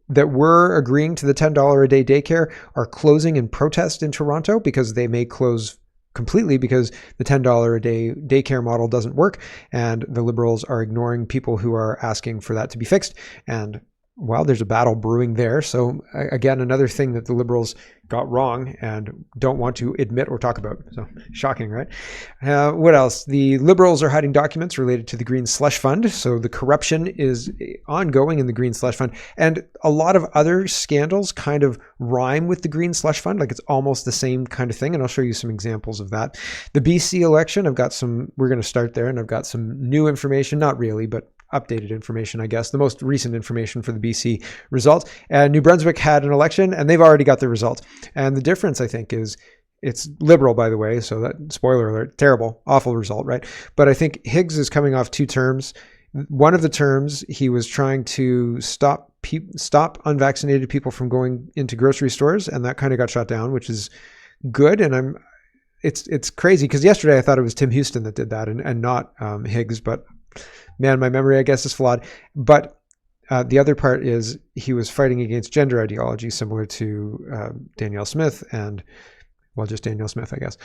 that were agreeing to the $10 a day daycare are closing in protest in Toronto because they may close completely because the $10 a day daycare model doesn't work, and the Liberals are ignoring people who are asking for that to be fixed. And well, there's a battle brewing there. So again, another thing that the Liberals got wrong and don't want to admit or talk about. So shocking, right? What else? The Liberals are hiding documents related to the Green Slush Fund. So the corruption is ongoing in the Green Slush Fund. And a lot of other scandals kind of rhyme with the Green Slush Fund. Like it's almost the same kind of thing. And I'll show you some examples of that. The BC election, we're going to start there, and I've got some new information, not really, but updated information, I guess, the most recent information for the BC results. And New Brunswick had an election, and they've already got the results. And the difference, I think, is it's Liberal, by the way. So that, spoiler alert, terrible, awful result, right? But I think Higgs is coming off 2 terms. One of the terms, he was trying to stop unvaccinated people from going into grocery stores, and that kind of got shot down, which is good. And it's crazy because yesterday I thought it was Tim Houston that did that and not Higgs, but man, my memory, I guess, is flawed. But the other part is he was fighting against gender ideology, similar to Danielle Smith and, well, just Danielle Smith, I guess.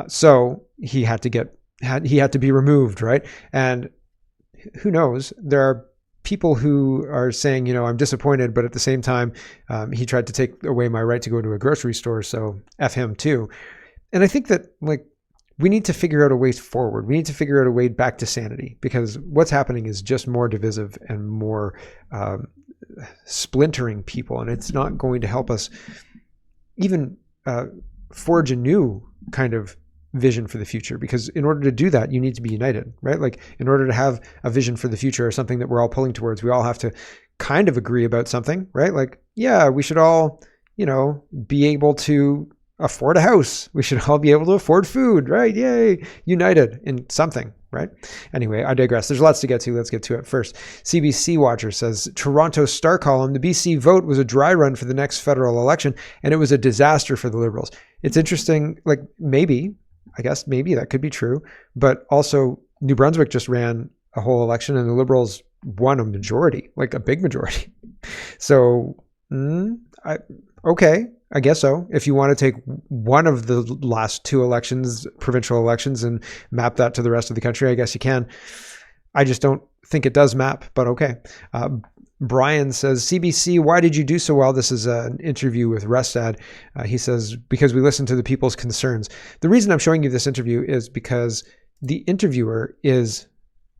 So he had to be removed, right? And who knows? There are people who are saying, you know, I'm disappointed, but at the same time, he tried to take away my right to go to a grocery store, so F him too. And I think that, like, we need to figure out a way forward. We need to figure out a way back to sanity, because what's happening is just more divisive and more splintering people. And it's not going to help us even forge a new kind of vision for the future, because in order to do that, you need to be united, right? Like in order to have a vision for the future or something that we're all pulling towards, we all have to kind of agree about something, right? Like, yeah, we should all, you know, be able to afford a house. We should all be able to afford food, right? Yay, united in something, right? Anyway, I digress. There's lots to get to. Let's get to it first. CBC Watcher says, Toronto Star column, the BC vote was a dry run for the next federal election, and it was a disaster for the Liberals. It's interesting, like maybe that could be true, but also New Brunswick just ran a whole election and the Liberals won a majority, like a big majority. So, okay, I guess so. If you want to take one of the last 2 elections, provincial elections, and map that to the rest of the country, I guess you can. I just don't think it does map, but okay. Brian says, CBC, why did you do so well? This is an interview with Rustad. He says, because we listened to the people's concerns. The reason I'm showing you this interview is because the interviewer is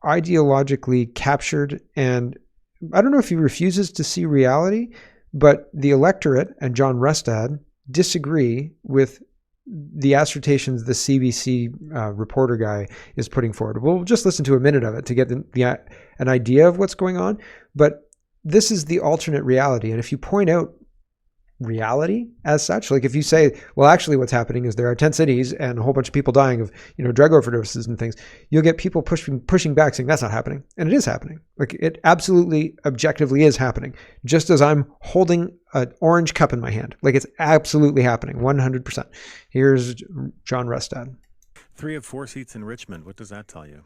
ideologically captured, and I don't know if he refuses to see reality, but the electorate and John Rustad disagree with the assertions the CBC reporter guy is putting forward. We'll just listen to a minute of it to get an idea of what's going on. But this is the alternate reality. And if you point out reality as such, like if you say, well, actually what's happening is there are 10 cities and a whole bunch of people dying of, you know, drug overdoses and things, you'll get people pushing back saying that's not happening. And it is happening. Like it absolutely objectively is happening. Just as I'm holding an orange cup in my hand, like it's absolutely happening 100%. Here's John Rustad. 3 of 4 seats in Richmond. What does that tell you?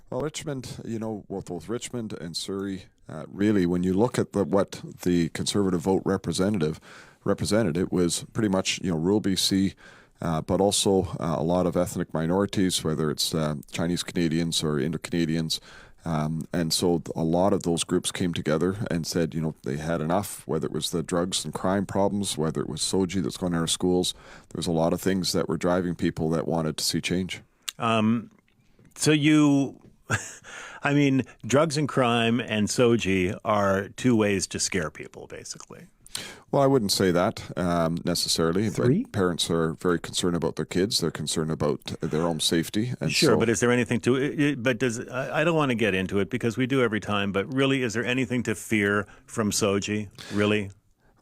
Well, Richmond, you know, both Richmond and Surrey, really, when you look at what the Conservative vote represented, it was pretty much, you know, rural BC, but also a lot of ethnic minorities, whether it's Chinese Canadians or Indo-Canadians. And so a lot of those groups came together and said, you know, they had enough, whether it was the drugs and crime problems, whether it was SOGI that's going to our schools. There was a lot of things that were driving people that wanted to see change. So you... I mean, drugs and crime and SOGI are 2 ways to scare people, basically. Well, I wouldn't say that necessarily. 3? Parents are very concerned about their kids. They're concerned about their own safety. And sure, but is there anything to it? But I don't want to get into it because we do every time, but really, is there anything to fear from SOGI, really?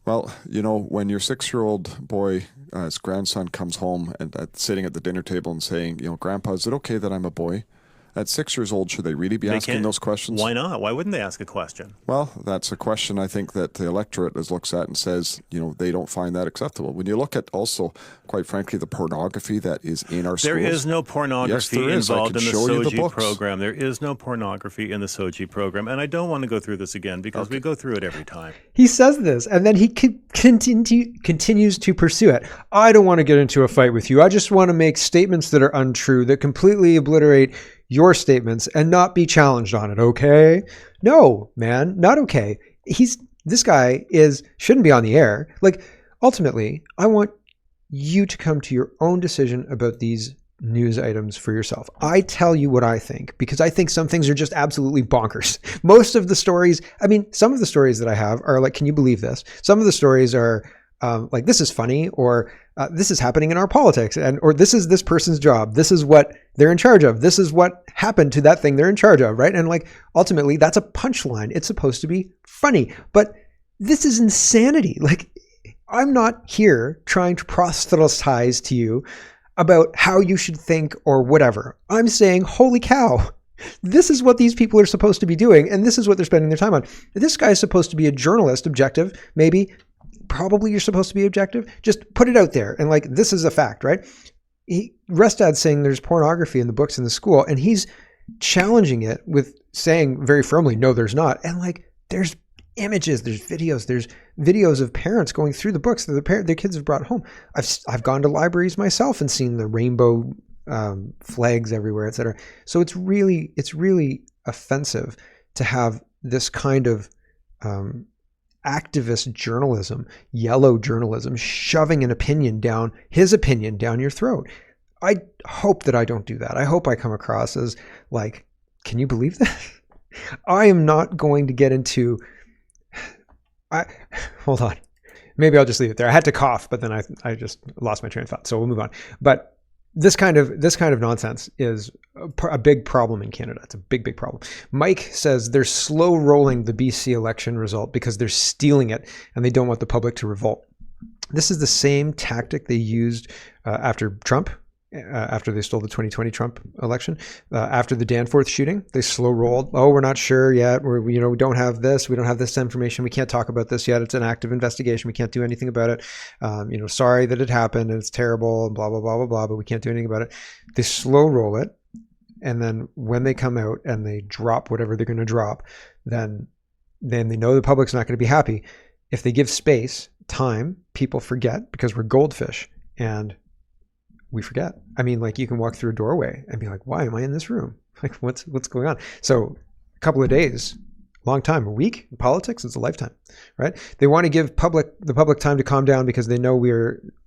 Well, you know, when your 6-year-old boy, his grandson comes home and sitting at the dinner table and saying, you know, Grandpa, is it okay that I'm a boy? at 6 years old, should they really be asking those questions? Why not? Why wouldn't they ask a question? Well, that's a question I think that the electorate looks at and says, they don't find that acceptable. When you look at also, quite frankly, the pornography that is in our schools. There is no pornography involved in the SOGI program. There is no pornography in the SOGI program. And I don't want to go through this again because we go through it every time. He says this, and then he continues to pursue it. I don't want to get into a fight with you. I just want to make statements that are untrue, that completely obliterate your statements and not be challenged on it, okay? No, man, not okay. This guy shouldn't be on the air. Like, ultimately, I want you to come to your own decision about these news items for yourself. I tell you what I think because I think some things are just absolutely bonkers. Most of the stories, some of the stories that I have are like, can you believe this? Some of the stories are like, this is funny, or this is happening in our politics, or this is this person's job. This is what they're in charge of. This is what happened to that thing they're in charge of, right? And like, ultimately, that's a punchline. It's supposed to be funny, but this is insanity. Like, I'm not here trying to proselytize to you about how you should think or whatever. I'm saying, holy cow, this is what these people are supposed to be doing, and this is what they're spending their time on. This guy is supposed to be a journalist, objective, maybe. Probably you're supposed to be objective. Just put it out there and like, this is a fact, right? Restad's saying there's pornography in the books in the school, and he's challenging it with saying very firmly, no, there's not. And like, there's images, there's videos of parents going through the books that their kids have brought home. I've gone to libraries myself and seen the rainbow flags everywhere, etc. So it's really offensive to have this kind of activist journalism, yellow journalism, shoving his opinion down your throat. I hope that I don't do that. I hope I come across as like, can you believe that? I am not going to get into. Hold on. Maybe I'll just leave it there. I had to cough, but then I just lost my train of thought. So we'll move on. But this kind of nonsense is a big problem in Canada. It's a big problem. Mike says they're slow rolling the BC election result because they're stealing it and they don't want the public to revolt. This is the same tactic they used after Trump. After they stole the 2020 Trump election, after the Danforth shooting, they slow rolled. Oh, we're not sure yet. We don't have this. We don't have this information. We can't talk about this yet. It's an active investigation. We can't do anything about it. Sorry that it happened and it's terrible and blah, blah, blah, blah, blah, but we can't do anything about it. They slow roll it. And then when they come out and they drop whatever they're going to drop, then they know the public's not going to be happy. If they give space, time, people forget because we're goldfish and we forget. Like, you can walk through a doorway and be like, why am I in this room? Like, what's going on? So a couple of days, long time, a week in politics, it's a lifetime, right? They want to give the public time to calm down because we know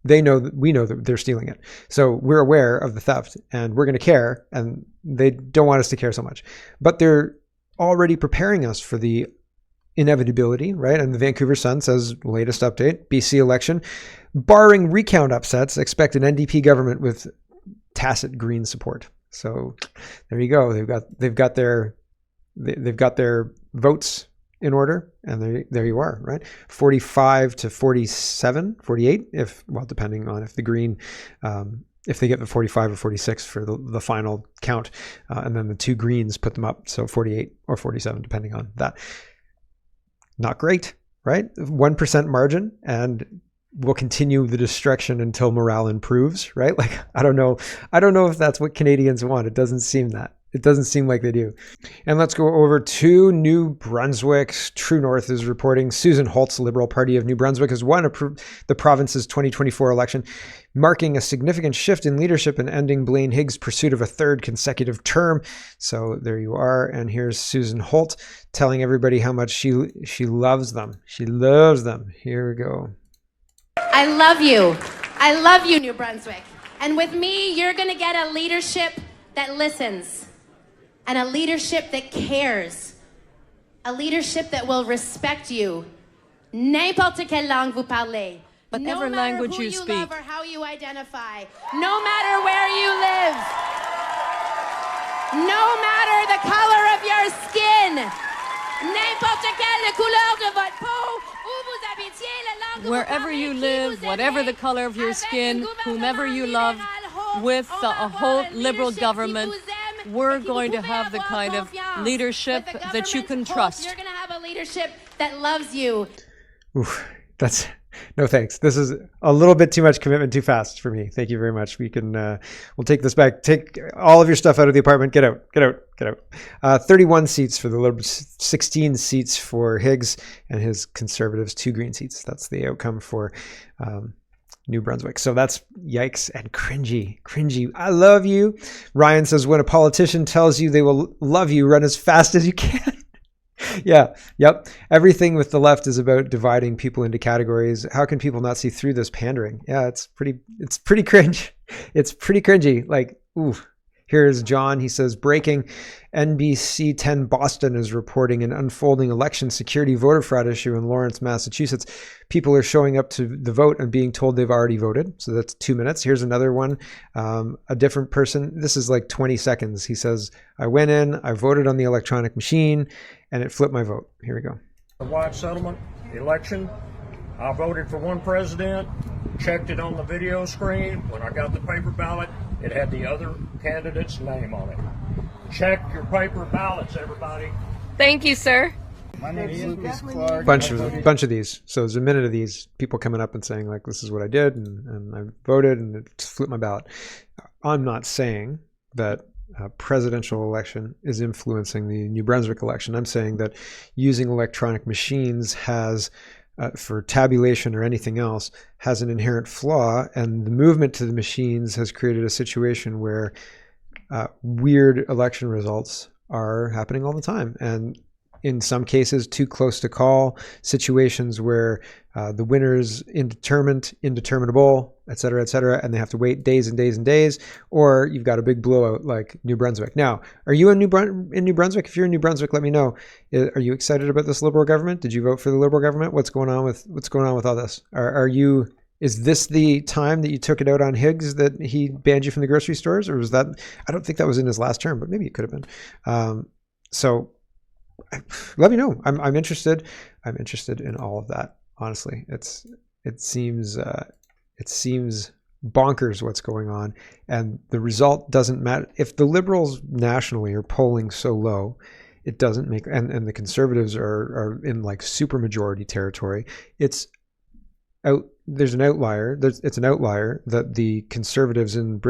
that they're stealing it. So we're aware of the theft and we're going to care, and they don't want us to care so much. But they're already preparing us for the inevitability, right? And the Vancouver Sun says, latest update, BC election, barring recount upsets, expect an NDP government with tacit Green support. So there you go. They've got their votes in order, and there you are, right? 45 to 47, 48, depending on if the Green, if they get the 45 or 46 for the final count, and then the two Greens put them up, so 48 or 47, depending on that. Not great, right? 1% margin, and we'll continue the destruction until morale improves, right? Like, I don't know if that's what Canadians want. It doesn't seem like they do. And let's go over to New Brunswick. True North is reporting Susan Holt's Liberal Party of New Brunswick has won the province's 2024 election, marking a significant shift in leadership and ending Blaine Higgs' pursuit of a third consecutive term. So there you are. And here's Susan Holt telling everybody how much she loves them. She loves them. Here we go. I love you. I love you, New Brunswick. And with me, you're going to get a leadership that listens. And a leadership that cares. A leadership that will respect you. N'importe quelle langue vous parlez. Whatever language you speak. No matter who you love or how you identify. No matter where you live. No matter the color of your skin. N'importe quelle couleur de votre peau. Où vous habitiez, la langue wherever you live, whatever the color of your skin, whomever you love, with a whole Liberal government we're If you going to pouvez have the avoir kind of confiance leadership with the that you can government's hope, trust. You're going to have a leadership that loves you. Oof, that's no thanks. This is a little bit too much commitment too fast for me. Thank you very much. We can we'll take this back. Take all of your stuff out of the apartment. Get out. Get out. Get out. 31 seats for the Liberals, 16 seats for Higgs and his Conservatives, 2 green seats. That's the outcome for New Brunswick. So that's yikes and cringy. Cringy. I love you. Ryan says, when a politician tells you they will love you, run as fast as you can. Yeah. Yep. Everything with the left is about dividing people into categories. How can people not see through this pandering? Yeah, it's pretty cringe. It's pretty cringy. Like, ooh. Here's John. He says, breaking, NBC 10 Boston is reporting an unfolding election security voter fraud issue in Lawrence, Massachusetts. People are showing up to the vote and being told they've already voted. So that's 2 minutes. Here's another one. A different person. This is like 20 seconds. He says, I went in, I voted on the electronic machine, and it flipped my vote. Here we go. The white settlement election, I voted for one president, checked it on the video screen. When I got the paper ballot, it had the other candidate's name on it. Check your paper ballots, everybody. Thank you, sir. My name is Lucas Clark. Bunch of these. So there's a minute of these people coming up and saying like, this is what I did and I voted and it flipped my ballot. I'm not saying that a presidential election is influencing the New Brunswick election. I'm saying that using electronic machines has for tabulation or anything else has an inherent flaw, and the movement to the machines has created a situation where weird election results are happening all the time, and in some cases too close to call, situations where the winner's indeterminable, et cetera, and they have to wait days and days and days, or you've got a big blowout like New Brunswick. Now, are you in New Brunswick? If you're in New Brunswick, let me know. Are you excited about this Liberal government? Did you vote for the Liberal government? What's going on with all this? Is this the time that you took it out on Higgs that he banned you from the grocery stores, or was that? I don't think that was in his last term, but maybe it could have been. So let me know. I'm interested. I'm interested in all of that. Honestly, it seems bonkers what's going on, and the result doesn't matter. If the Liberals nationally are polling so low, it doesn't make, and the Conservatives are in like super majority territory. It's out. There's an outlier. It's an outlier that the Conservatives in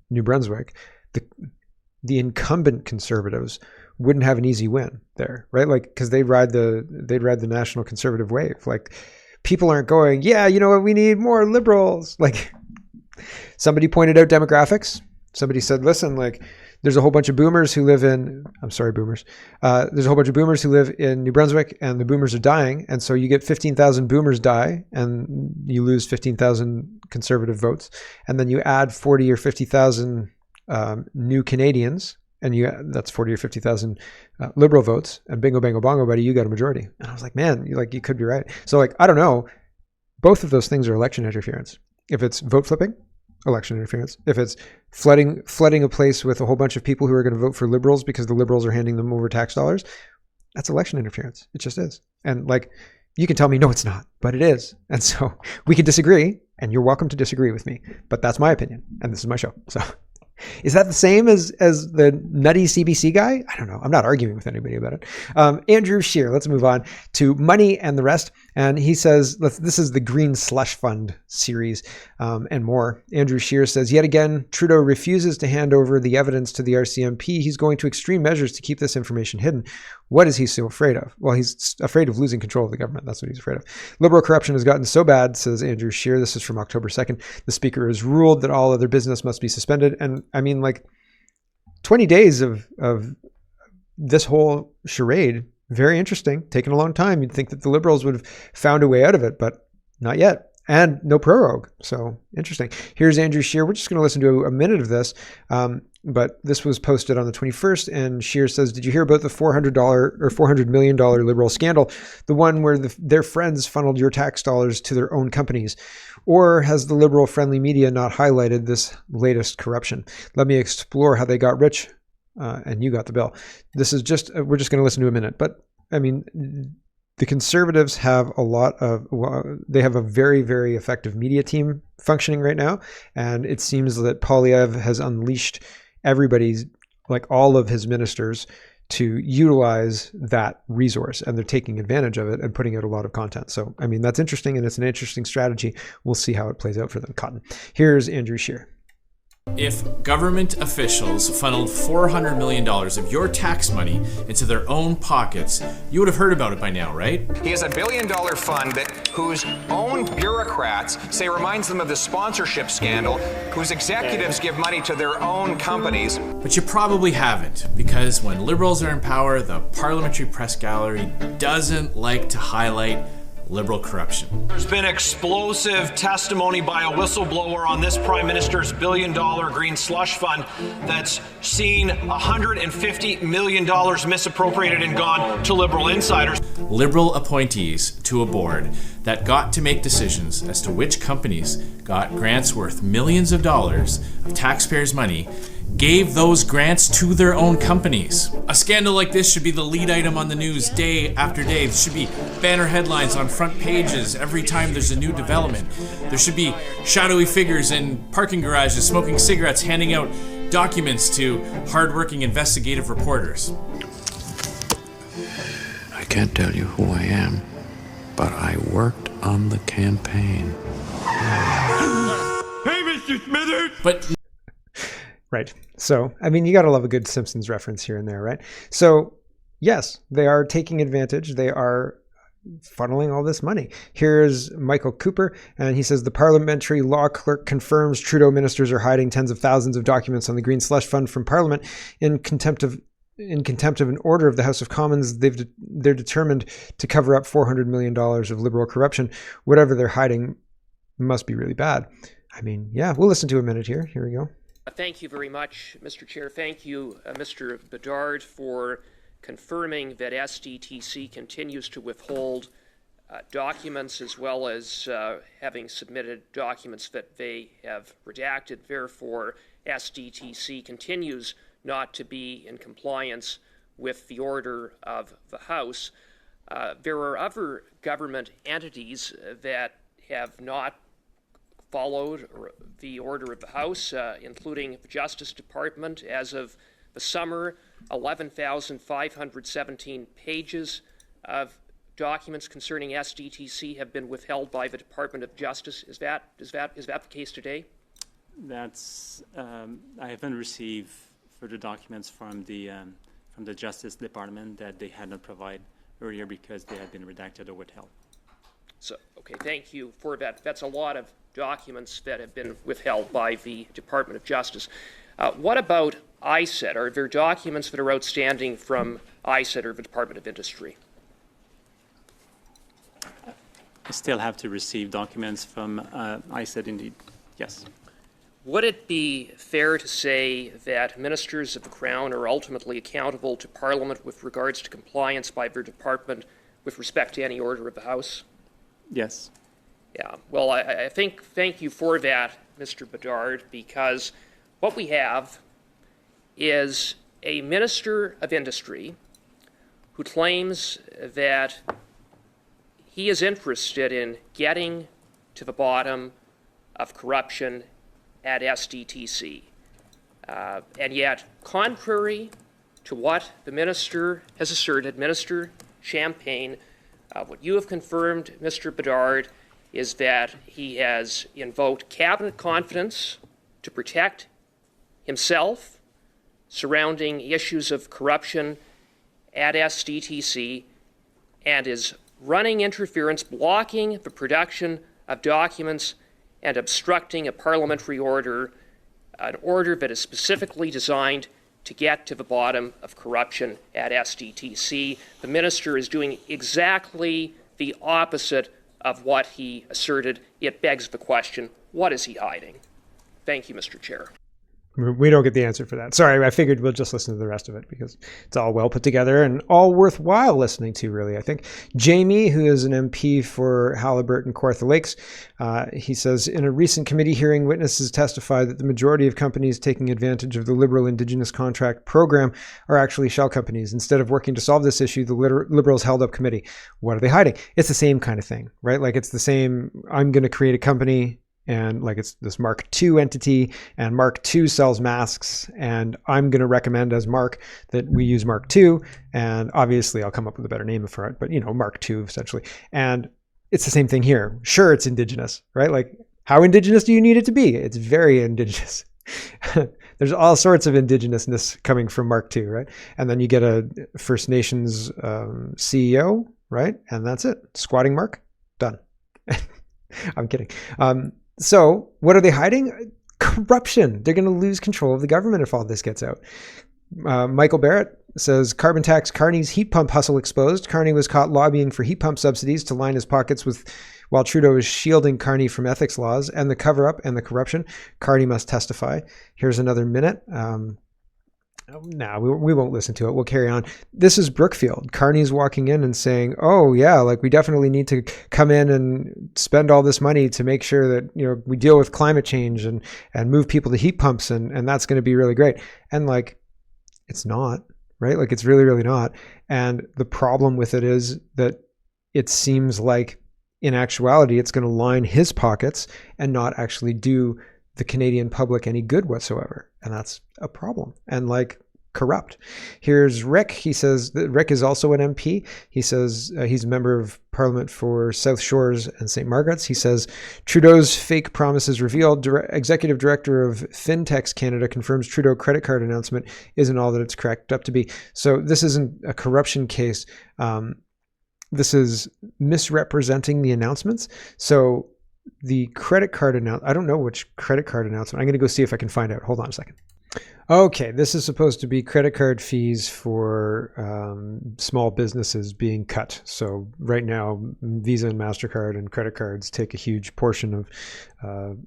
New Brunswick, the incumbent Conservatives wouldn't have an easy win there, right? Like, because they'd ride the national conservative wave. Like, people aren't going, yeah, you know what, we need more liberals. Like, somebody pointed out demographics. Somebody said, listen, like, there's a whole bunch of boomers who live in, I'm sorry, boomers. There's a whole bunch of boomers who live in New Brunswick, and the boomers are dying. And so you get 15,000 boomers die, and you lose 15,000 conservative votes. And then you add 40 or 50,000 new Canadians, and that's 40 or 50,000 liberal votes, and bingo, bango, bongo, buddy, you got a majority. And I was like, man, you could be right. So like, I don't know. Both of those things are election interference. If it's vote flipping, election interference. If it's flooding a place with a whole bunch of people who are going to vote for liberals because the liberals are handing them over tax dollars, that's election interference. It just is. And like, you can tell me, no, it's not, but it is. And so we can disagree, and you're welcome to disagree with me, but that's my opinion, and this is my show. So is that the same as the nutty CBC guy? I don't know. I'm not arguing with anybody about it. Andrew Scheer, let's move on to money and the rest. And he says, this is the Green Slush Fund series and more. Andrew Scheer says, yet again, Trudeau refuses to hand over the evidence to the RCMP. He's going to extreme measures to keep this information hidden. What is he so afraid of? Well, he's afraid of losing control of the government. That's what he's afraid of. Liberal corruption has gotten so bad, says Andrew Scheer. This is from October 2nd. The speaker has ruled that all other business must be suspended. And I mean, like, 20 days of this whole charade, very interesting, taking a long time. You'd think that the Liberals would have found a way out of it, but not yet. And no prorogue. So interesting. Here's Andrew Scheer. We're just going to listen to a minute of this. But this was posted on the 21st, and Scheer says, did you hear about the $400 million Liberal scandal? The one where their friends funneled your tax dollars to their own companies? Or has the Liberal-friendly media not highlighted this latest corruption? Let me explore how they got rich and you got the bill. This is we're just going to listen to a minute. But, I mean, the Conservatives have they have a very, very effective media team functioning right now. And it seems that Poilievre has unleashed everybody's, like all of his ministers, to utilize that resource, and they're taking advantage of it and putting out a lot of content. So, I mean, that's interesting, and it's an interesting strategy. We'll see how it plays out for them. Cotton. Here's Andrew Scheer. If government officials funneled $400 million of your tax money into their own pockets, you would have heard about it by now, right? He has $1 billion fund whose own bureaucrats say reminds them of the sponsorship scandal, whose executives give money to their own companies. But you probably haven't, because when Liberals are in power, the Parliamentary Press Gallery doesn't like to highlight Liberal corruption. There's been explosive testimony by a whistleblower on this Prime Minister's $1 billion green slush fund that's seen $150 million misappropriated and gone to Liberal insiders. Liberal appointees to a board that got to make decisions as to which companies got grants worth millions of dollars of taxpayers' money gave those grants to their own companies. A scandal like this should be the lead item on the news day after day. There should be banner headlines on front pages every time there's a new development. There should be shadowy figures in parking garages smoking cigarettes, handing out documents to hardworking investigative reporters. I can't tell you who I am, but I worked on the campaign. Hey, Mr. Smithers! But Right. So, I mean, you got to love a good Simpsons reference here and there, right? So, yes, they are taking advantage. They are funneling all this money. Here's Michael Cooper, and he says the parliamentary law clerk confirms Trudeau ministers are hiding tens of thousands of documents on the Green Slush Fund from Parliament in contempt of an order of the House of Commons. They're determined to cover up $400 million of Liberal corruption. Whatever they're hiding must be really bad. I mean, yeah, we'll listen to a minute here. Here we go. Thank you very much, Mr. Chair. Thank you, Mr. Bedard, for confirming that SDTC continues to withhold documents as well as having submitted documents that they have redacted. Therefore, SDTC continues not to be in compliance with the order of the House. There are other government entities that have not followed the order of the House, including the Justice Department. As of the summer, 11,517 pages of documents concerning SDTC have been withheld by the Department of Justice. Is that the case today? That's I haven't received further documents from the Justice Department that they had not provided earlier because they had been redacted or withheld. So, okay, thank you for that. That's a lot of documents that have been withheld by the Department of Justice. What about ISET? Are there documents that are outstanding from ISET or the Department of Industry? I still have to receive documents from ISET, indeed. Yes. Would it be fair to say that ministers of the Crown are ultimately accountable to Parliament with regards to compliance by their department with respect to any order of the House? Yes. Yeah, well, I think, thank you for that, Mr. Bedard, because what we have is a Minister of Industry who claims that he is interested in getting to the bottom of corruption at SDTC. And yet, contrary to what the Minister has asserted, Minister Champagne, what you have confirmed, Mr. Bedard, is that he has invoked cabinet confidence to protect himself surrounding issues of corruption at SDTC and is running interference, blocking the production of documents and obstructing a parliamentary order, an order that is specifically designed to get to the bottom of corruption at SDTC. The minister is doing exactly the opposite of what he asserted. It begs the question, what is he hiding? Thank you, Mr. Chair. We don't get the answer for that. Sorry, I figured we'll just listen to the rest of it because it's all well put together and all worthwhile listening to, really, I think. Jamie, who is an MP for Haliburton Kawartha Lakes, he says, in a recent committee hearing, witnesses testified that the majority of companies taking advantage of the Liberal Indigenous Contract Program are actually shell companies. Instead of working to solve this issue, the Liberals held up committee. What are they hiding? It's the same kind of thing, right? Like, it's the same, I'm going to create a company and like it's this Mark II entity, and Mark II sells masks, and I'm going to recommend as Mark that we use Mark II, and obviously I'll come up with a better name for it, but Mark II essentially. And it's the same thing here. Sure, it's indigenous, right? Like, how indigenous do you need it to be? It's very indigenous. There's all sorts of indigenousness coming from Mark II, right? And then you get a First Nations CEO, right? And that's it. Squatting Mark, done. I'm kidding. So what are they hiding? Corruption. They're going to lose control of the government if all this gets out. Michael Barrett says, carbon tax Carney's heat pump hustle exposed. Carney was caught lobbying for heat pump subsidies to line his pockets while Trudeau is shielding Carney from ethics laws and the cover-up and the corruption. Carney must testify. Here's another minute. We won't listen to it. We'll carry on. This is Brookfield. Carney's walking in and saying, oh yeah, like we definitely need to come in and spend all this money to make sure that, we deal with climate change and move people to heat pumps. And that's going to be really great. And like, it's not, right? Like it's really, really not. And the problem with it is that it seems like in actuality, it's going to line his pockets and not actually do the Canadian public any good whatsoever. And that's a problem. And like corrupt. Here's Rick. He says that Rick is also an MP. He says he's a member of Parliament for South Shores and St. Margaret's. He says Trudeau's fake promises revealed. Executive Director of FinTechs Canada confirms Trudeau credit card announcement isn't all that it's cracked up to be. So this isn't a corruption case. This is misrepresenting the announcements. So the credit card announcement, I don't know which credit card announcement. I'm going to go see if I can find out. Hold on a second. Okay, this is supposed to be credit card fees for small businesses being cut. So right now, Visa and MasterCard and credit cards take a huge portion of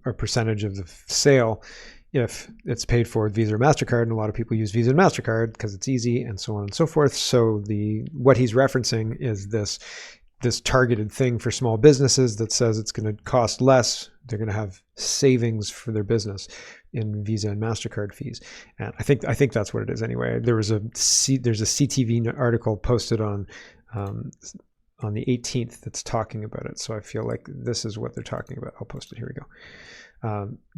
a percentage of the sale if it's paid for with Visa or MasterCard, and a lot of people use Visa and MasterCard because it's easy and so on and so forth. So what he's referencing is this targeted thing for small businesses that says it's going to cost less. They're going to have savings for their business in Visa and MasterCard fees. And I think that's what it is anyway. There's a CTV article posted on the 18th that's talking about it. So I feel like this is what they're talking about. I'll post it. Here we go.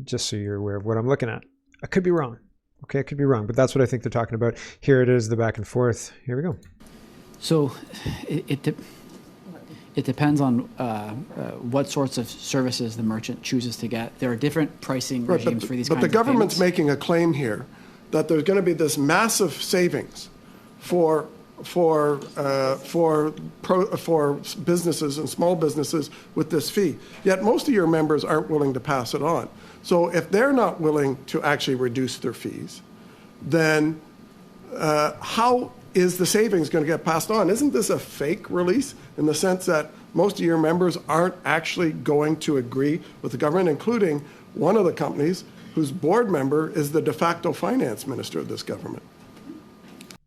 Just so you're aware of what I'm looking at. I could be wrong. Okay, I could be wrong, but that's what I think they're talking about. Here it is, the back and forth. Here we go. So it depends on what sorts of services the merchant chooses to get. There are different pricing regimes for these kinds of payments. But the government's making a claim here that there's going to be this massive savings for businesses and small businesses with this fee. Yet most of your members aren't willing to pass it on. So if they're not willing to actually reduce their fees, then how is the savings going to get passed on? Isn't this a fake release in the sense that most of your members aren't actually going to agree with the government, including one of the companies whose board member is the de facto finance minister of this government?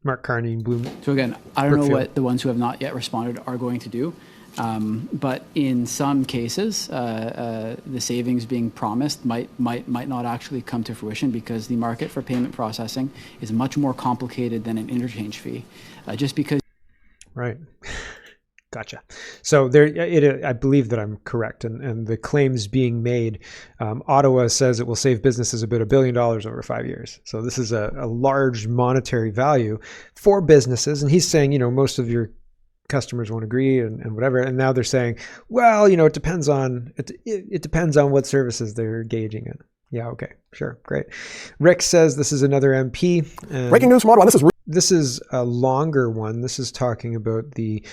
Mark Carney, Bloom. So again, I don't know what the ones who have not yet responded are going to do. But in some cases, the savings being promised might not actually come to fruition because the market for payment processing is much more complicated than an interchange fee. Just because. Right. Gotcha. So I believe that I'm correct. And the claims being made, Ottawa says it will save businesses about $1 billion over 5 years. So this is a large monetary value for businesses. And he's saying, most of your customers won't agree and whatever. And now they're saying, well, it depends on what services they're engaging in. Yeah. Okay. Sure. Great. Rick says this is another MP. Breaking news from Ottawa. This is a longer one. This is talking about the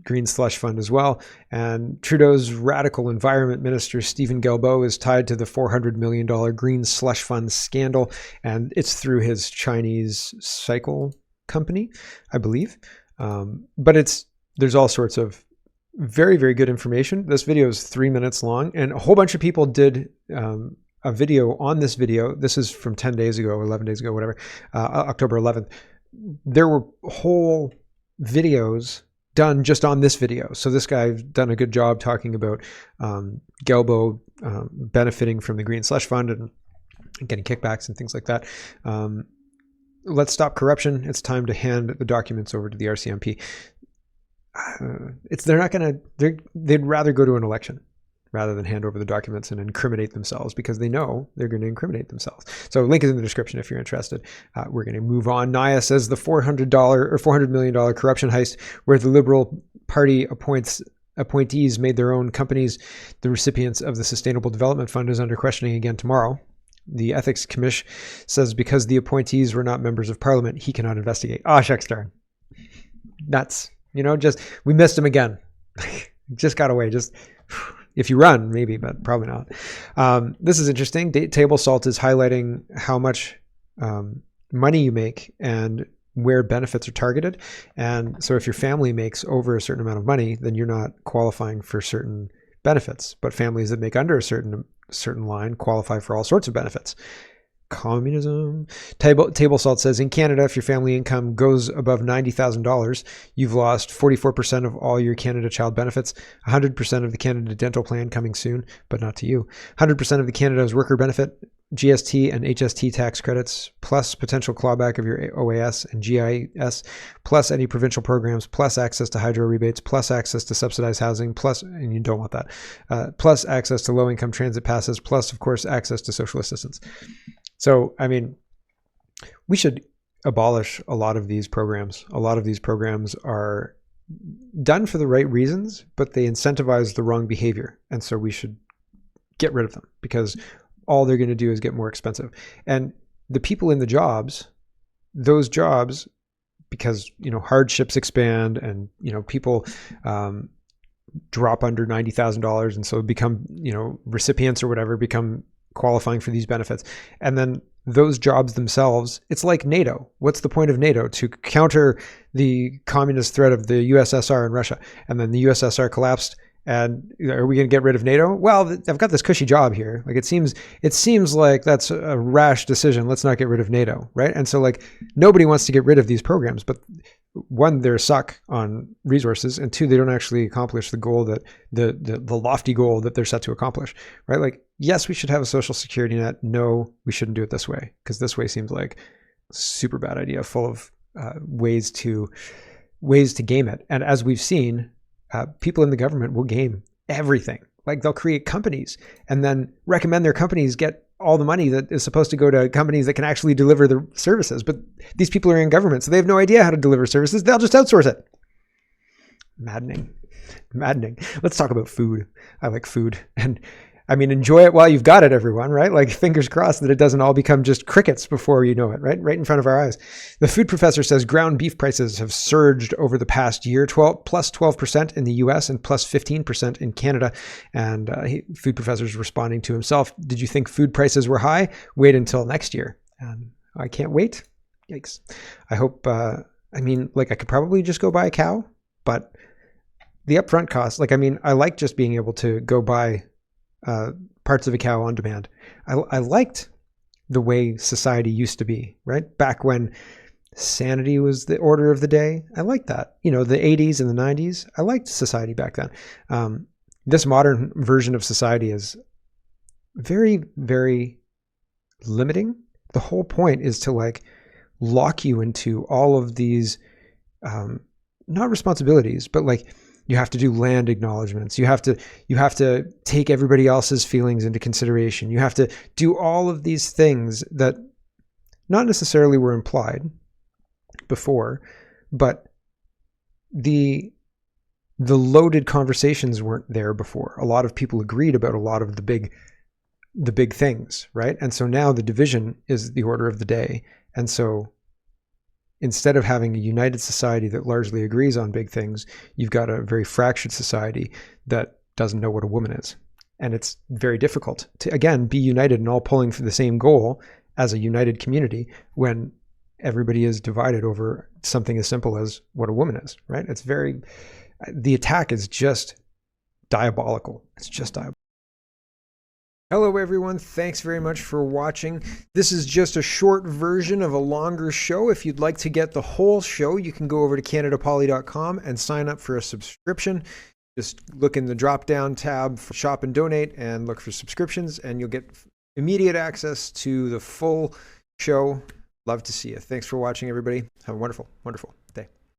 Green Slush Fund as well. And Trudeau's radical environment minister, Stephen Guilbeault, is tied to the $400 million Green Slush Fund scandal. And it's through his Chinese cycle company, I believe. But there's all sorts of very, very good information. This video is 3 minutes long, and a whole bunch of people did a video on this video. This is from 10 days ago, 11 days ago, whatever, October 11th. There were whole videos done just on this video. So this guy's done a good job talking about Guilbeault benefiting from the Green Slush Fund and getting kickbacks and things like that. Let's stop corruption. It's time to hand the documents over to the RCMP. They'd rather go to an election, rather than hand over the documents and incriminate themselves, because they know they're going to incriminate themselves. So link is in the description if you're interested. We're going to move on. Naya says the $400 million corruption heist where the Liberal Party appointees made their own companies the recipients of the Sustainable Development Fund is under questioning again tomorrow. The Ethics Commission says because the appointees were not members of Parliament, he cannot investigate. Shucks darn. Nuts. We missed him again. Just got away. Just if you run, maybe, but probably not. This is interesting. Table Salt is highlighting how much money you make and where benefits are targeted. And so if your family makes over a certain amount of money, then you're not qualifying for certain benefits. But families that make under a certain line qualify for all sorts of benefits. Communism. Table Salt says in Canada, if your family income goes above $90,000, you've lost 44% of all your Canada Child benefits, 100% of the Canada Dental Plan coming soon, but not to you, 100% of the Canada's worker benefit, GST and HST tax credits, plus potential clawback of your OAS and GIS, plus any provincial programs, plus access to hydro rebates, plus access to subsidized housing, plus, and you don't want that, plus access to low-income transit passes, plus, of course, access to social assistance. So, I mean, we should abolish a lot of these programs. A lot of these programs are done for the right reasons, but they incentivize the wrong behavior. And so we should get rid of them because all they're going to do is get more expensive. And the people in the jobs, those jobs, because, hardships expand and, people drop under $90,000 and so become, recipients or whatever, become qualifying for these benefits. And then those jobs themselves, it's like NATO. What's the point of NATO? To counter the communist threat of the USSR and Russia. And then the USSR collapsed. And are we going to get rid of NATO? Well, I've got this cushy job here. Like it seems like that's a rash decision. Let's not get rid of NATO, right? And so like nobody wants to get rid of these programs, but one, they're suck on resources, and two, they don't actually accomplish the goal that the lofty goal that they're set to accomplish, right? Like, yes, we should have a social security net. No, we shouldn't do it this way because this way seems like a super bad idea, full of ways to game it. And as we've seen, people in the government will game everything. Like they'll create companies and then recommend their companies get all the money that is supposed to go to companies that can actually deliver the services. But these people are in government, so they have no idea how to deliver services. They'll just outsource it. Maddening. Let's talk about food. I like food. And I mean, enjoy it while you've got it, everyone, right? Like fingers crossed that it doesn't all become just crickets before you know it, right? Right in front of our eyes. The food professor says ground beef prices have surged over the past year, plus 12% in the US and plus 15% in Canada. And food professor's responding to himself. Did you think food prices were high? Wait until next year. I can't wait. Yikes. I hope, I could probably just go buy a cow, but the upfront cost, I like just being able to go buy parts of a cow on demand. I liked the way society used to be, right? Back when sanity was the order of the day. I liked that. The 80s and the 90s. I liked society back then. This modern version of society is very, very limiting. The whole point is to lock you into all of these, not responsibilities, but you have to do land acknowledgments. You have to take everybody else's feelings into consideration. You have to do all of these things that not necessarily were implied before, but the loaded conversations weren't there before. A lot of people agreed about a lot of the big things, right? And so now the division is the order of the day. And so instead of having a united society that largely agrees on big things, you've got a very fractured society that doesn't know what a woman is. And it's very difficult to, again, be united and all pulling for the same goal as a united community when everybody is divided over something as simple as what a woman is, right? The attack is just diabolical. It's just diabolical. Hello everyone, thanks very much for watching. This is just a short version of a longer show. If you'd like to get the whole show, you can go over to CanadaPoly.com and sign up for a subscription. Just look in the drop-down tab for Shop and Donate and look for subscriptions and you'll get immediate access to the full show. Love to see you. Thanks for watching everybody. Have a wonderful, wonderful